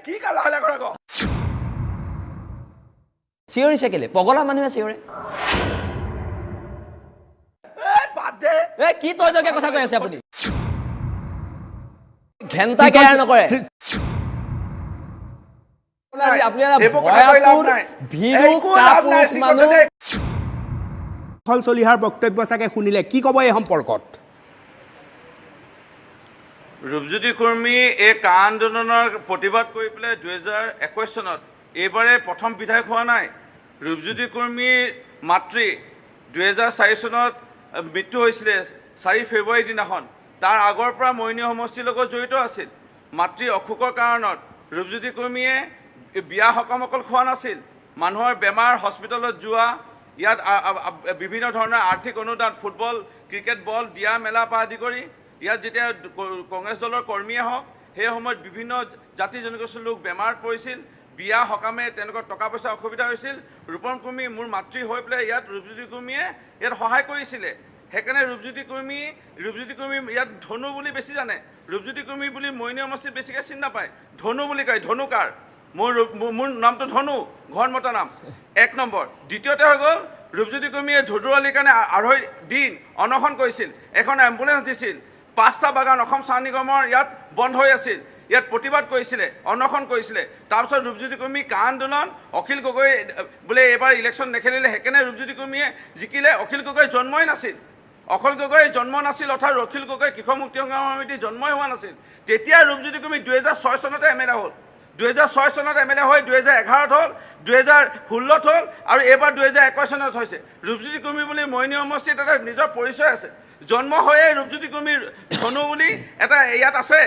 কি কালা হলা কৰা ক চিঞৰিছে কেলে পগলা মানুহে চিঞৰে বাদ দে কি তইজকে কথা কৈ আছে আপুনি ঘেন্টা কেয়াৰ নকৰে শৃংখল চলিহাৰ বক্তব্য চাগে শুনিলে কি ক'ব এই সম্পৰ্কত ৰূপজ্যোতি কৰ্মী এই কা আন্দোলনৰ প্ৰতিবাদ কৰি পেলাই 2021 চনত এইবাৰে প্ৰথম বিধায়ক হোৱা নাই ৰূপজ্যোতি কৰ্মীৰ মাতৃ 2004 চনত মৃত্যু হৈছিলে 4 ফেব্ৰুৱাৰী দিনাখন তাৰ আগৰ পৰা মৰিনী সমষ্টিৰ লগত জড়িত আছিল মাতৃ অসুখৰ কাৰণত ৰূপজ্যোতি কৰ্মীয়ে বিয়া সকাম অকল খোৱা নাছিল মানুহৰ বেমাৰ হস্পিটেলত যোৱা ইয়াত বিভিন্ন ধৰণৰ আৰ্থিক অনুদান ফুটবল ক্ৰিকেট বল দিয়া মেলা পৰা আদি কৰি ইয়াত যেতিয়া কংগ্ৰেছ দলৰ কৰ্মীয়ে হওক সেই সময়ত বিভিন্ন জাতি জনগোষ্ঠীৰ লোক বেমাৰত পৰিছিল বিয়া সকামে তেনেকুৱা টকা পইচা অসুবিধা হৈছিল ৰূপম কৰ্মী মোৰ মাতৃ হৈ পেলাই ইয়াত ৰূপজ্যোতি কৰ্মীয়ে ইয়াত সহায় কৰিছিলে সেইকাৰণে ৰূপজ্যোতি কৰ্মী ইয়াত ধনু বুলি বেছি জানে ৰূপজ্যোতি কৰ্মী বুলি মৰিনী সমষ্টিত বেছিকৈ চিনি নাপায় ধনু বুলি কয় ধনুকাৰ মোৰ নামটো ধনু ঘৰ মতা নাম 1 নম্বৰ দ্বিতীয়তে হৈ গ'ল ৰূপজ্যোতি কৰ্মীয়ে ধুদুৱালিৰ কাৰণে 2.5 দিন অনশন কৰিছিল এখন এম্বুলেঞ্চ দিছিল 5টা বাগান অসম চাহ নিগমৰ ইয়াত বন্ধ হৈ আছিল ইয়াত প্ৰতিবাদ কৰিছিলে অনশন কৰিছিলে তাৰপিছত ৰূপজ্যোতি কৰ্মী কা আন্দোলন অখিল গগৈ বোলে এবাৰ ইলেকশ্যন নেখেলিলে সেইকাৰণে ৰূপজ্যোতি কৰ্মীয়ে জিকিলে অখিল গগৈ জন্মই নাছিল অখিল গগৈ জন্ম নাছিল অৰ্থাৎ অখিল গগৈ কৃষক মুক্তি সংগ্ৰাম সমিতি জন্মই হোৱা নাছিল তেতিয়া ৰূপজ্যোতি কৰ্মী 2006 চনতে এমএলএ হ'ল 2006 চনত এমএলএ হৈ 2011 হ'ল 2016 হ'ল আৰু এবাৰ 2021 চনত হৈছে ৰূপজ্যোতি কৰ্মী বুলি মৰিনী সমষ্টিত এটা নিজৰ পৰিচয় আছে জন্ম হৈয়ে ৰূপজ্যোতি কৰ্মীৰ ধনু বুলি এটা ইয়াত আছে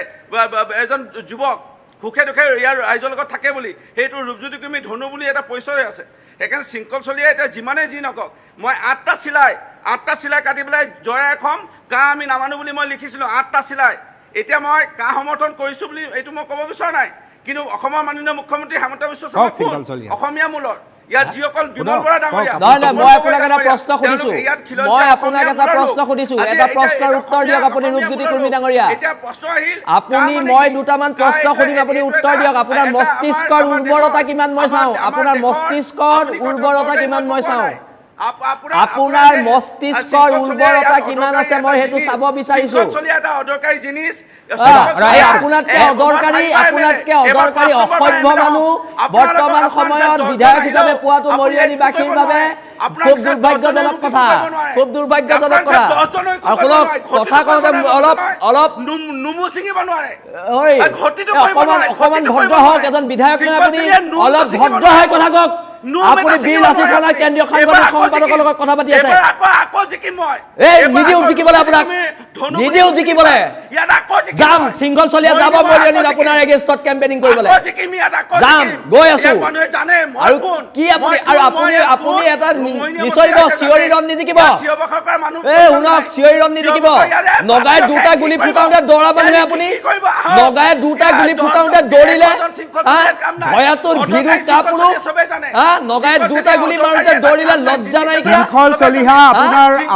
এজন যুৱক সুখে দুখে ইয়াৰ ৰাইজৰ লগত থাকে বুলি সেইটো ৰূপজ্যোতি কৰ্মী ধনু বুলি এটা পৰিচয় আছে সেইকাৰণে শৃংখল চলিয়ে এতিয়া যিমানে যি নকওক মই 8টা চিলাই কাটি পেলাই জয় এখন কা আমি নামানো বুলি মই লিখিছিলোঁ 8টা চিলাই এতিয়া মই কা সমৰ্থন কৰিছোঁ বুলি এইটো মই ক'ব বিচৰা নাই কিন্তু অসমৰ মাননীয় মুখ্যমন্ত্ৰী হেমন্ত বিশ্ব শৰ্মা অসমীয়া মূলৰ ইয়াত যিসকল বিমল বৰা ডাঙৰীয়া মই আপোনাক এটা প্ৰশ্ন সুধিছোঁ এটা প্ৰশ্নৰ উত্তৰ দিয়ক আপুনি ৰূপজ্যোতি কৰ্মী ডাঙৰীয়া এতিয়া প্ৰশ্ন আহিল আপুনি মই দুটামান প্ৰশ্ন সুধিম আপুনি উত্তৰ দিয়ক আপোনাৰ মস্তিষ্কৰ উৰ্বৰতা কিমান মই চাওঁ আপোনাৰ মস্তিষ্কৰ উৰ্বৰতা কিমান মই চাওঁ আপোনাৰ মস্তিষ্কৰ উৰ্বৰতা কিমান আছে মই হেতু চাব বিচাৰিছো এটা অদৰকাৰী জিনিস আপোনাতকে অদৰকাৰী অসভ্য মানুহ বৰ্তমান সময়ত বিধায়ক হিচাপে পোৱাটো মৰিয়নিবাসীৰ বাবে খুব দুৰ্ভাগ্যজনক কথা আপোনাক কথা কওঁতে অলপ নুমুচিঙিব নোৱাৰে অকমান ভদ্ৰ হওক এজন বিধায়ক নহয় আপুনি অলপ ভদ্ৰ হৈ কথা কওক আপুনি বীৰ লাচিত থানাৰ কেন্দ্ৰীয় সাংবাদিক সম্পাদকৰ লগত কথা পাতি আছে নিদিও জিকিবলৈ যাম শৃংখল চলিয়া যাব মৰিয়নিত আপোনাৰ এগেইনষ্টত কেম্পেইনিং কৰিবলৈ যাম গৈ আছো আৰু কি আপুনি এটা নিশ্চয় চিঞৰি ৰণ নিজিকিব শুনক চিঞৰি ৰণ নিজিকিব নগাই 2টা গুলি ফুটাওঁতে দৌৰা মানুহে আপুনি নগাই 2টা গুলি ফুটাওঁতে দৌৰিলে ভয়াতুৰ ভিৰু কাপুৰু নগাই 2টা গুলি মাৰোতে দৌৰিলে লজ্জা নাই শৃংখল চলিহা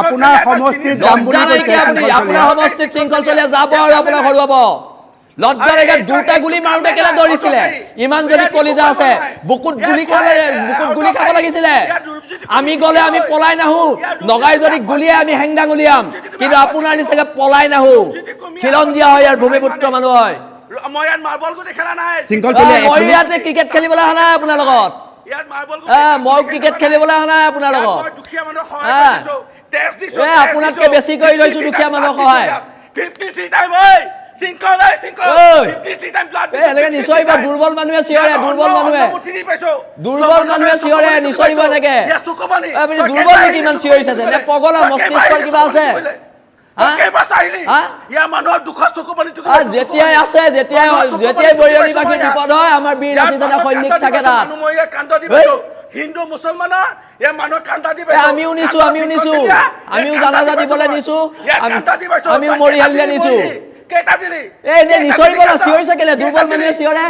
আপোনাৰ সমষ্টিত যাম বুলি কৈছে আপোনাৰ সমষ্টিত শৃংখল চলিহা যাব আৰু আপোনাক হৰুৱাব লজ্জা লাগে 2টা গুলি মাৰোতে কেলা দৌৰিছিলে ইমান যদি কলিজা আছে বুকুত গুলি খাব লাগিছিলে আমি গলে আমি পলাই নাহো নগাই যদি গুলিয়ে আমি হেংদাং উলিয়াম কিন্তু আপোনাৰ নিচিনা পলাই নাহো খিলঞ্জীয়া হয় ইয়াৰ ভূমিপুত্ৰ মানুহ হয় মই ইয়াত মাৰ্বল গুটি খেলা নাই শৃংখল চলিহা মই ইয়াতে ক্ৰিকেট খেলিবলৈ অহা নাই আপোনাৰ লগত মই ক্ৰিকেট খেলিবলৈ অহা নাই আপোনাৰ লগত আপোনাতকে বেছি কৰি লৈছো দুখীয়া মানুহৰ সহায় নিশ্চয় দুৰ্বল মানুহে চিঞৰে নিশ্চয় এনেকে দুৰ্বল নেকি ইমান চিঞৰিছে নে পগলা মস্তিষ্কৰ কিবা আছে যেতিয়াই আছে যেতিয়াই মৰিয়নিবাসী বিপদ হয় আমাৰ বীৰ লাচিত থানা সৈনিক থাকে তাত হিন্দু মুছলমানৰ আমিও নিছো আমিও জানাজা দিবলৈ নিছো আমিও মৰিহালিলে নিছো চিঞৰিছে কেলে দুৰ্বল মানুহে চিঞৰে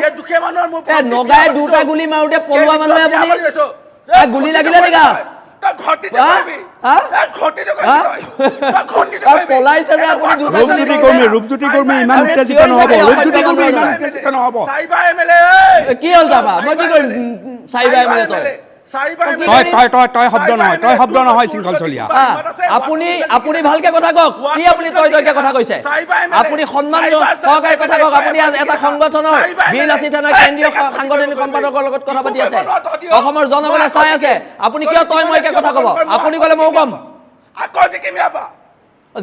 নগাই 2টা গুলি মাৰোতে পলোৱা মানুহে আপুনি গুলি লাগিলে নেকি তই ঘটিতে কৰিবি ঘটিতে কৰিবি পলাইছে যে আপুনি দুটা ৰূপজ্যোতি কৰ্মী ইমান উত্তেজিত নহ'ব ৰূপজ্যোতি কৰ্মী ইমান উত্তেজিত নহ'ব চাৰিবাৰ এমএলএ কি হ'ল তাৰপা মই কি কৰিম চাৰিবাৰ এমএলএ তই শব্দ নহয় শৃংখল চলিহা আপুনি ভালকে কথা কওক কি আপুনি তই কথা কৈছে আপুনি সন্মান সহকাৰে কথা কওক আপুনি এটা সংগঠনৰ বিলাসী থানাৰ কেন্দ্ৰীয় সাংগঠনিক সম্পাদকৰ লগত কথা পাতি আছে অসমৰ জনগণে চাই আছে আপুনি কিয় তই মইকে কথা ক'ব আপুনি ক'লে ময়ো ক'ম আকৌ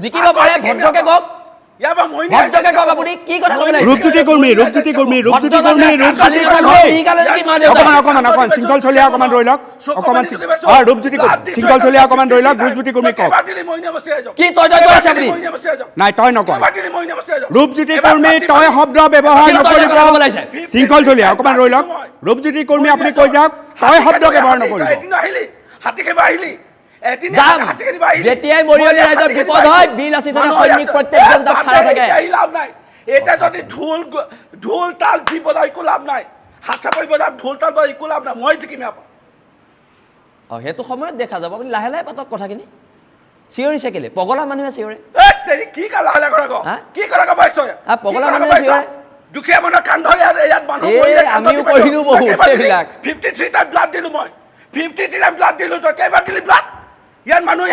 জিকিব পাৰে ভদ্ৰকে কওক ভদ্ৰকে কওক আপুনি কি কথা ক'ব ৰূপজ্যোতি কৰ্মী অকমান শৃংখল চলিহা অকমান ৰৈ লওক অকমান ৰূপজ্যোতি শৃংখল চলিহা অকমান ৰৈ লওক ৰূপজ্যোতি কৰ্মী কওক কি তই কৈ আছে আপুনি নাই তই নকয় ৰূপজ্যোতি কৰ্মী তই শব্দ ব্যৱহাৰ নকৰিব শৃংখল চলিহা অকমান ৰৈ লওক ৰূপজ্যোতি কৰ্মী আপুনি কৈ যাওক তই শব্দ ব্যৱহাৰ নকৰিব হাতী খেবা আহিলি যেতিয়াই মৰিয়নি ৰাইজৰ বিপদ হয় বিলাসী থানাৰ সৈনিক প্ৰত্যেকজন তাত খাৰা থাকে লাভ নাই এটা যদি ঢোল তাল দি বজাই একো লাভ নাই হাত চাপৰি বজাত ঢোল তাল বজাই একো লাভ নাই মই জিকিম সেইটো সময়ত দেখা যাব আপুনি লাহে লাহে পাতক কথাখিনি চিঞৰিছে কেলে পগলা মানুহে চিঞৰে কি লাহে লাহে কৰা কি কৰা পাইছ পগলা মানুহে চিঞৰে দুখীয়া মানুহৰ কাণ ধৰি ইয়াত মানুহ আমিও কৰিলো বহুত সেইবিলাক 53 টাইম ব্লাড দিলো মই 53 টাইম ব্লাড দিলো তই কেইবাৰ দিলি ব্লাড ইয়াৰ মানুহ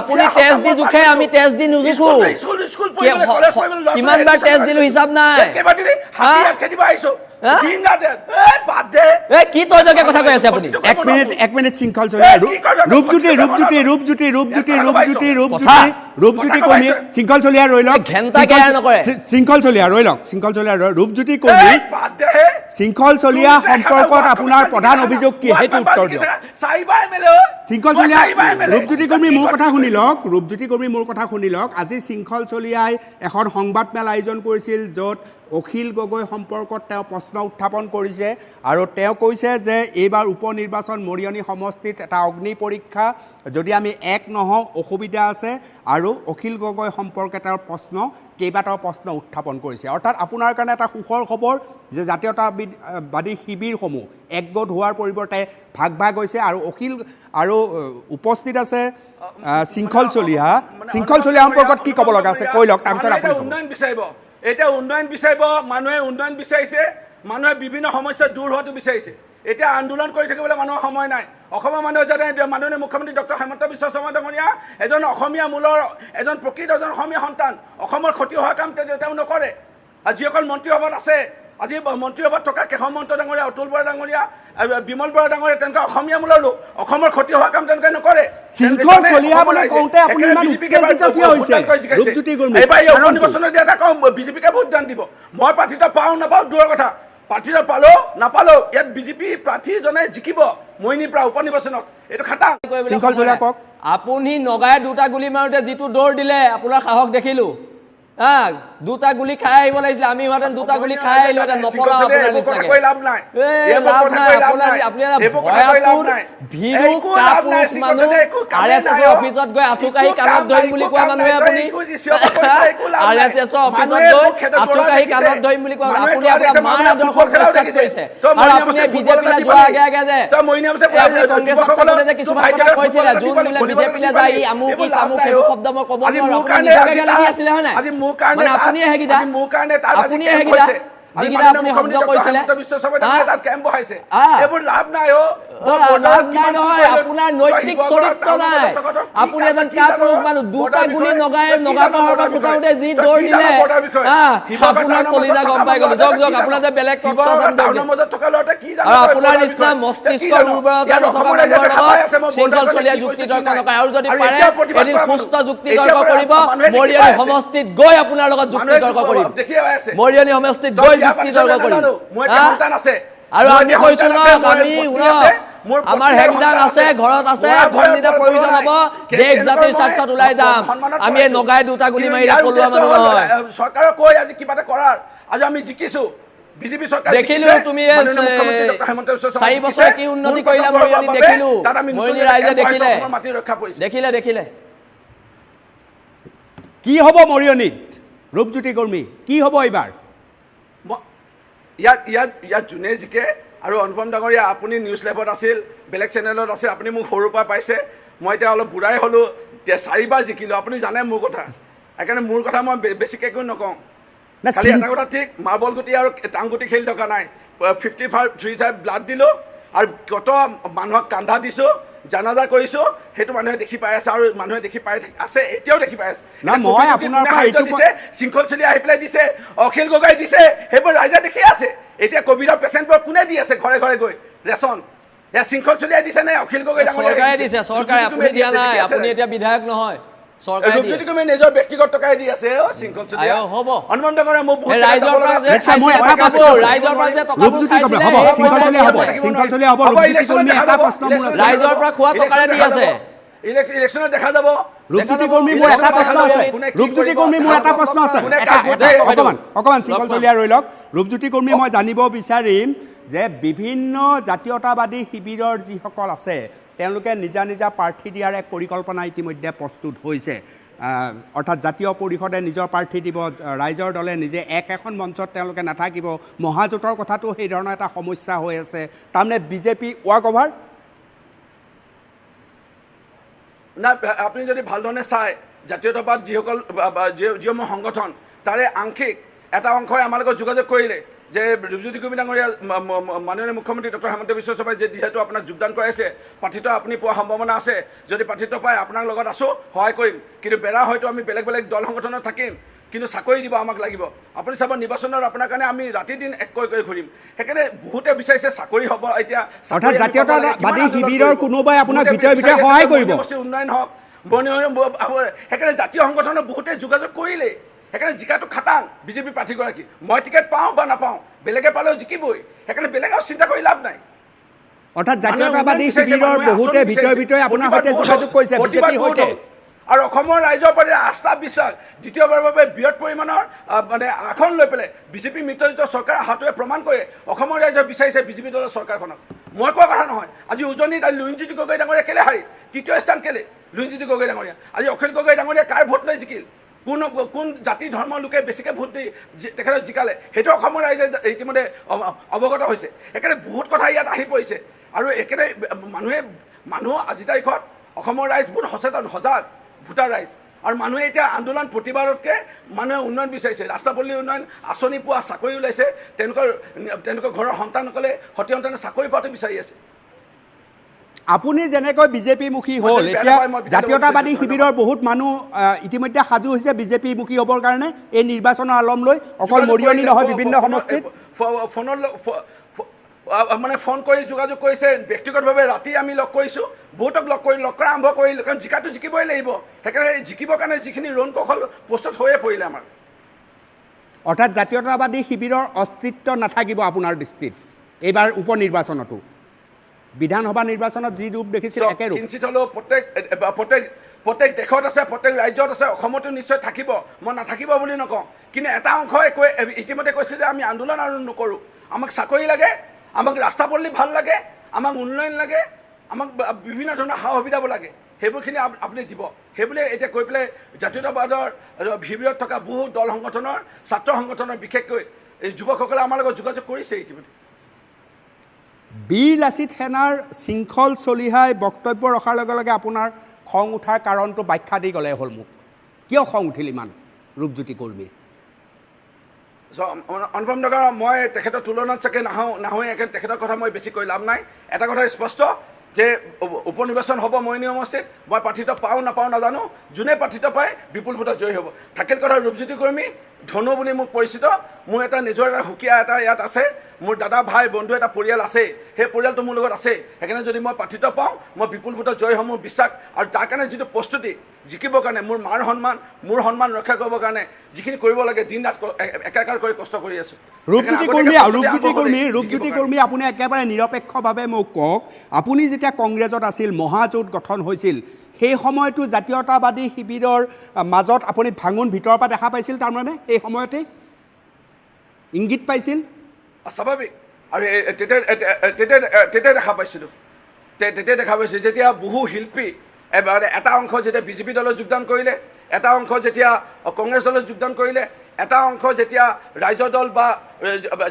আপুনি টেষ্ট দি জুখে আমি টেষ্ট দি নুজুখো কিমান বাৰ টেষ্ট দিলো হিচাপ নাই কি তই কথা কৈ আছে আপুনি এক মিনিট শৃংখল চলিহা ৰূপজ্যোতি কৰ্মী শৃংখল চলিহা ৰৈ লওক শৃংখল চলিহা ৰৈ ৰূপজ্যোতি কৰ্মী শৃংখল চলিহা সম্পৰ্কত আপোনাৰ প্ৰধান অভিযোগ কি সেইটো উত্তৰ দিয়ক শৃংখল চলিহা ৰূপজ্যোতি কৰ্মী মোৰ কথা শুনি লওক আজি শৃংখল চলিহাই এখন সংবাদমেল আয়োজন কৰিছিল য'ত অখিল গগৈ সম্পৰ্কত তেওঁ প্ৰশ্ন উত্থাপন কৰিছে আৰু তেওঁ কৈছে যে এইবাৰ উপ নিৰ্বাচন মৰিয়নি সমষ্টিত এটা অগ্নি পৰীক্ষা যদি আমি এক নহওঁ অসুবিধা আছে আৰু অখিল গগৈ সম্পৰ্কে তেওঁৰ কেইবাটাও প্ৰশ্ন উত্থাপন কৰিছে অৰ্থাৎ আপোনাৰ কাৰণে এটা সুখৰ খবৰ যে জাতীয়তাবাদী শিবিৰসমূহ একগোট হোৱাৰ পৰিৱৰ্তে ভাগ হৈছে আৰু অখিল আৰু উপস্থিত আছে শৃংখল চলিহা সম্পৰ্কত কি ক'ব লগা আছে কৈ লওক তাৰপিছত আপুনি উন্নয়ন বিচাৰিব এতিয়া উন্নয়ন বিচাৰিব মানুহে উন্নয়ন বিচাৰিছে মানুহে বিভিন্ন সমস্যা দূৰ হোৱাটো বিচাৰিছে এতিয়া আন্দোলন কৰি থাকিবলৈ মানুহৰ সময় নাই অসমৰ মানুহে জানে মাননীয় মুখ্যমন্ত্ৰী ডক্টৰ হেমন্ত বিশ্ব শৰ্মা ডাঙৰীয়া এজন অসমীয়া মূলৰ এজন প্ৰকৃত এজন অসমীয়া সন্তান অসমৰ ক্ষতি হোৱা কাম তেওঁ নকৰে আৰু যিসকল মন্ত্ৰীসভাত আছে আজি মন্ত্ৰীসভাত থকা কেশৱ মহন্ত ডাঙৰীয়া অতুল বৰা ডাঙৰীয়া বিমল বৰা ডাঙৰীয়া তেওঁলোকে অসমীয়া মূলৰ লোক অসমৰ ক্ষতি হোৱা কাম তেওঁলোকে নকৰে বিজেপিকে ভোট দান দিব মই প্ৰাৰ্থিতা পাওঁ নাপাওঁ দূৰৰ কথা প্ৰাৰ্থিতা নাপালো ইয়াত বিজেপি প্ৰাৰ্থীজনে জিকিব মৰিয়নিৰ পৰা উপ নিৰ্বাচনত এইটো খাটাং আপুনি নগাই দুটা গুলি মাৰোতে যিটো দৌৰ দিলে আপোনাৰ সাহস দেখিলো দুটা গুলি খাই আহিব লাগিছিল আমি হোৱাতেন দুটা গুলি খাই আহিলো অফিচত গৈ আঁঠু কাঢ়ি কাণত ধৰিম বুলি কোৱা মানুহে আপুনি আঁঠু কাঢ়ি কাণত ধৰিম বুলি কোৱা আপুনি মান আদৰ্শ কৰিছে আৰু আপুনি বিজেপিলৈ যোৱাৰ আগে আগে যে কংগ্ৰেছক থাকোঁতে যে কিছুমান কথা কৈছিলে যোন বোলে বিজেপিলৈ যায় আমুকি তামুক সেইবোৰ শব্দ মই ক'ব নোৱাৰো আপুনি নিজকে গালি আছিলে হয় নাই আপুনি হেগিদা আপুনি হেগিদা যিগিটা আপুনি শব্দ কৈছিলে এইবোৰ লাভ নাই নহয় আপোনাৰ নৈতিক চৰিত্ৰ নাই আপুনি এজন কাপুৰুষ মানুহ দুটা গুলি নগাপাহাৰৰ ফুটাওঁতে যি দৌৰ দিলে আপোনাৰ কলিজা গম পাই গলো যক আপোনাৰ যে বেলেগ আপোনাৰ নিচিনা মস্তিষ্কৰ উৰ্বৰতা শৃংখল চলিহা যুক্তি তৰ্ক নকৰে আৰু যদি পাৰে এদিন সুস্থ যুক্তি তৰ্ক কৰিব মৰিয়নি সমষ্টিত গৈ আপোনাৰ লগত যুক্তি তৰ্ক কৰিব মৰিয়নি সমষ্টিত গৈ যুক্তি তৰ্ক কৰিব আৰু আমি কৈছো আমাৰ হেংদাং আছে ঘৰত আছে ধন্যবাদ প্ৰয়োজন হ'ব দেশ জাতিৰ স্বাৰ্থত ওলাই যাম আমি নগাই দুটা গুলি মাৰি পলোৱা মানুহ নহয় চৰকাৰক কৈ আজি কিবা এটা কৰাৰ আজি আমি জিকিছো বিজেপি চৰকাৰ দেখিলো তুমি 4 বছৰ কি উন্নতি কৰিলা মৰিয়নি দেখিলো মৰিয়নি ৰাইজে দেখিলে কি হ'ব মৰিয়নিত ৰূপজ্যোতি কৰ্মী কি হ'ব এইবাৰ ইয়াত যোনে জিকে আৰু অনুপম ডাঙৰীয়া আপুনি নিউজ লাইভত আছিল বেলেগ চেনেলত আছে আপুনি মোক সৰুৰ পৰা পাইছে মই এতিয়া অলপ বুঢ়াই হ'লোঁ, 4বাৰ জিকিলোঁ, আপুনি জানে মোৰ কথা, সেইকাৰণে মোৰ কথা মই বেছিকৈ একো নকওঁ। খালি এটা কথা ঠিক, মাৰ্বল গুটি আৰু টাংগুটি খেলি থকা নাই। 55 ব্লাড দিলোঁ আৰু কত মানুহক কান্ধা দিছোঁ, জানাজা কৰিছোঁ, সেইটো মানুহে দেখি পাই আছে আৰু মানুহে দেখি পাই আছে, এতিয়াও দেখি পাই আছে। দিছে শৃংখল চলি আহি পেলাই দিছে, অখিল গগৈ দিছে, সেইবোৰ ৰাইজে দেখি আছে। এতিয়া কভিডৰ পেচেণ্টবোৰ কোনে দি আছে ঘৰে ঘৰে গৈ ৰেচন? এয়া শৃংখল চলিয়াই দিছে নে অখিল গগৈ চৰকাৰে দিছে? চৰকাৰে, আপুনি দিয়া নাই, আপুনি এতিয়া বিধায়ক নহয়। ৰূপজ্যোতি কুৰ্মীয়ে নিজৰ ব্যক্তিগত টকাই দি আছে। শৃংখল চলিয়া হ'ব অনুমান কৰে মোৰ বহুত ৰাইজৰ পৰা যে ৰাইজৰ পৰা খোৱা টকাৰে দি আছে। ইলেকশ্যনত দেখা যাব। ৰূপজ্যোতি কৰ্মী, মোৰ এটা প্ৰশ্ন আছে। ৰূপজ্যোতি কৰ্মী, মোৰ এটা প্ৰশ্ন আছে। অকমান শৃংখল চলিয়া ৰৈ লওক। ৰূপজ্যোতি কৰ্মী, মই জানিব বিচাৰিম যে বিভিন্ন জাতীয়তাবাদী শিবিৰৰ যিসকল আছে তেওঁলোকে নিজা নিজা প্ৰাৰ্থী দিয়াৰ এক পৰিকল্পনা ইতিমধ্যে প্ৰস্তুত হৈছে। অৰ্থাৎ জাতীয় পৰিষদে নিজৰ প্ৰাৰ্থী দিব, ৰাইজৰ দলে নিজে এখন মঞ্চত তেওঁলোকে নাথাকিব। মহাজোঁটৰ কথাটো সেই ধৰণৰ এটা সমস্যা হৈ আছে। তাৰমানে বিজেপি ৱাক অভাৰ না। আপুনি যদি ভালধৰণে চায়, জাতীয়তাবাদ যিসমূহ সংগঠন তাৰে আংশিক এটা অংশই আমাৰ লগত যোগাযোগ কৰিলে যে ৰূপজ্যোতি কুৰ্মী ডাঙৰীয়া, মাননীয় মুখ্যমন্ত্ৰী ডক্টৰ হিমন্ত বিশ্ব শৰ্মাই যে যিহেতু আপোনাক যোগদান কৰাইছে, প্ৰাৰ্থিত্ব আপুনি পোৱাৰ সম্ভাৱনা আছে, যদি প্ৰাৰ্থিত্ব পায় আপোনাৰ লগত আছোঁ, সহায় কৰিম, কিন্তু বেৰা হয়তো আমি বেলেগ বেলেগ দল সংগঠনত থাকিম, কিন্তু চাকৰি দিব আমাক লাগিব। আপুনি চাব নিৰ্বাচনত আপোনাৰ কাৰণে আমি ৰাতি দিন এক কৰি ঘূৰিম। সেইকাৰণে বহুতে বিচাৰিছে চাকৰি হ'ব। এতিয়া জাতীয়তাবাদী শিবিৰৰ কোনোবাই আপোনাক ভিতৰে ভিতৰে সহায় কৰিব, উন্নয়ন হওক, সেইকাৰণে জাতীয় সংগঠনৰ বহুতে যোগাযোগ কৰিলে। সেইকাৰণে জিকাটো খাটাং বিজেপি প্ৰাৰ্থীগৰাকী। মই টিকেট পাওঁ বা নাপাওঁ, বেলেগে পালেও জিকিবই। সেইকাৰণে বেলেগ আৰু চিন্তা কৰি লাভ নাই। অৰ্থাৎ জাতীয়তাবাদী শিবিৰৰ বহুতে ভিতৰে ভিতৰে আপোনাৰ সৈতে যোগাযোগ কৰিছে বিজেপিৰ সৈতে। আৰু অসমৰ ৰাইজৰ প্ৰতি আস্থা বিশ্বাস দ্বিতীয়বাৰৰ বাবে বৃহৎ পৰিমাণৰ মানে আসন লৈ পেলাই বিজেপি মিত্ৰজোঁটৰ চৰকাৰ হাতোৱে প্ৰমাণ কৰে অসমৰ ৰাইজে বিচাৰিছে বিজেপি দলৰ চৰকাৰখনক। মই কোৱা কথা নহয়। আজি উজনিত লুৰিণজ্যোতি গগৈ ডাঙৰীয়া কেলে হাৰিল? তৃতীয় স্থান কেলে লুৰিণজ্যোতি গগৈ ডাঙৰীয়া? আজি অখিল গগৈ ডাঙৰীয়া কাৰ ভোট লৈ জিকিল? কোন জাতি ধৰ্মৰ লোকে বেছিকৈ ভোট দি তেখেতক জিকালে? সেইটো অসমৰ ৰাইজে ইতিমধ্যে অৱগত হৈছে। সেইকাৰণে বহুত কথা ইয়াত আহি পৰিছে। আৰু একেবাৰে মানুহ আজিৰ তাৰিখত অসমৰ ৰাইজ বহুত সচেতন, সজাগ ভোটাৰ ৰাইজ। আৰু মানুহে এতিয়া আন্দোলন প্ৰতিবাদতকৈ মানুহে উন্নয়ন বিচাৰিছে। ৰাস্তা পদূলি উন্নয়ন, আঁচনি পোৱা, চাকৰি ওলাইছে, তেওঁলোকৰ ঘৰৰ সন্তানসকলে সতি সন্তানে চাকৰি পোৱাটো বিচাৰি আছে। আপুনি যেনেকৈ বিজেপিমুখী হ'ল, এতিয়া জাতীয়তাবাদী শিবিৰৰ বহুত মানুহ ইতিমধ্যে সাজু হৈছে বিজেপিমুখী হ'বৰ কাৰণে এই নিৰ্বাচনৰ আলম লৈ। অকল মৰিয়নি নহয়, বিভিন্ন সমষ্টিত মানে ফোন কৰি যোগাযোগ কৰিছে। ব্যক্তিগতভাৱে ৰাতি আমি লগ কৰিছোঁ, বহুতক লগ কৰা আৰম্ভ কৰিলোঁ, কাৰণ জিকাটো জিকিবই লাগিব। সেইকাৰণে জিকিবৰ কাৰণে যিখিনি ৰণ কৌশল প্ৰস্তুত হৈয়ে পৰিলে আমাৰ। অৰ্থাৎ জাতীয়তাবাদী শিবিৰৰ অস্তিত্ব নাথাকিব আপোনাৰ দৃষ্টিত এইবাৰ উপ নিৰ্বাচনতো? বিধানসভা নিৰ্বাচনত যি ৰূপ দেখিছিল একে ৰূপ কিঞ্চিত হ'লেও প্ৰত্যেক দেশত আছে, প্ৰত্যেক ৰাজ্যত আছে, অসমতো নিশ্চয় থাকিব। মই নাথাকিব বুলি নকওঁ, কিন্তু এটা অংশই ইতিমধ্যে কৈছে যে আমি আন্দোলন আৰু নকৰোঁ। আমাক চাকৰি লাগে, আমাক ৰাস্তা পদূলি ভাল লাগে, আমাক উন্নয়ন লাগে, আমাক বিভিন্ন ধৰণৰ সা সুবিধাবোৰ লাগে। সেইবোৰখিনি আপুনি দিব। সেইবুলি এতিয়া কৈ পেলাই জাতীয়তাবাদৰ শিবিৰত থকা বহু দল সংগঠনৰ, ছাত্ৰ সংগঠনৰ, বিশেষকৈ এই যুৱকসকলে আমাৰ লগত যোগাযোগ কৰিছে ইতিমধ্যে। বীৰ লাচিত সেনাৰ শৃংখল চলিহাই বক্তব্য ৰখাৰ লগে লগে আপোনাৰ খং উঠাৰ কাৰণটো ব্যাখ্যা দি গ'লে হ'ল মোক। কিয় খং উঠিল ইমান ৰূপজ্যোতি কৰ্মীৰ? অনুপম ডেকা, মই তেখেতৰ তুলনাত চাগে নাহোঁ। তেখেতৰ কথা মই বেছি কৈ লাভ নাই। এটা কথা স্পষ্ট যে উপ নিৰ্বাচন হ'ব মৰিয়নি সমষ্টিত। মই প্ৰাৰ্থিত্ব পাওঁ নাপাওঁ নাজানো, যোনে প্ৰাৰ্থিত্ব পায় বিপুল ভোটত জয়ী হ'ব। থাকিল কথা ৰূপজ্যোতি কৰ্মী ধনু বুলি মোক পৰিচিত। মোৰ এটা নিজৰ এটা সুকীয়া এটা ইয়াত আছে, মোৰ দাদা ভাই বন্ধু এটা পৰিয়াল আছে, সেই পৰিয়ালটো মোৰ লগত আছে। সেইকাৰণে যদি মই প্ৰাৰ্থিত্ব পাওঁ, মই বিপুল ভোটত জয়ী হ'ম, মোৰ বিশ্বাস। আৰু তাৰ কাৰণে যিটো প্ৰস্তুতি জিকিবৰ কাৰণে, মোৰ সন্মান ৰক্ষা কৰিবৰ কাৰণে যিখিনি কৰিব লাগে দিন ৰাত একাকাৰ কৰি কষ্ট কৰি আছোঁ। ৰূপজ্যোতি কৰ্মী, আপুনি একেবাৰে নিৰপেক্ষভাৱে মোক কওক, আপুনি যেতিয়া কংগ্ৰেছত আছিল, মহাজোঁট গঠন হৈছিল, সেই সময়তো জাতীয়তাবাদী শিবিৰৰ মাজত আপুনি ভাঙোন ভিতৰৰ পৰা দেখা পাইছিল? তাৰমানে সেই সময়তে ইংগিত পাইছিল? স্বাভাৱিক। আৰু তেতিয়া দেখা পাইছিলোঁ, যেতিয়া বহু শিল্পী এটা অংশ যেতিয়া বিজেপি দলত যোগদান কৰিলে, এটা অংশ যেতিয়া কংগ্ৰেছ দলত যোগদান কৰিলে, এটা অংশ যেতিয়া ৰাজ্য দল বা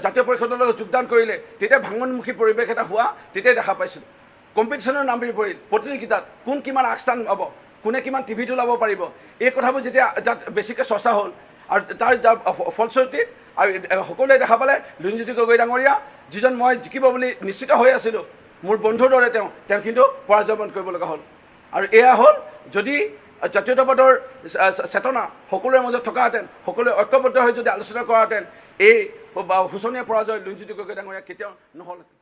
জাতীয় পৰিষদৰ লগত যোগদান কৰিলে, তেতিয়া ভাঙোনমুখী পৰিৱেশ এটা হোৱা তেতিয়াই দেখা পাইছিলোঁ। কম্পিটিশ্যনৰ নাম পৰিল প্ৰতিযোগিতাত কোন কিমান আগস্থান পাব কোনে কিমান টিভিত ওলাব পাৰিব এই কথাবোৰ যেতিয়া তাত বেছিকৈ চৰ্চা হ'ল আৰু তাৰ ফলশ্ৰুতিত আৰু সকলোৱে দেখা পালে লুৰিণজ্যোতি গগৈ ডাঙৰীয়া যিজন মই জিকিব বুলি নিশ্চিত হৈ আছিলোঁ মোৰ বন্ধুৰ দৰে তেওঁ কিন্তু পৰাজয় বৰণ কৰিব লগা হ'ল আৰু এয়া হ'ল যদি জাতীয়তাবাদৰ চেতনা সকলোৰে মাজত থকাহেঁতেন সকলোৱে ঐক্যবদ্ধ হৈ যদি আলোচনা কৰাহেঁতেন এই শোচনীয় পৰাজয় লুৰিণজ্যোতি গগৈ ডাঙৰীয়া কেতিয়াও নহ'লহেঁতেন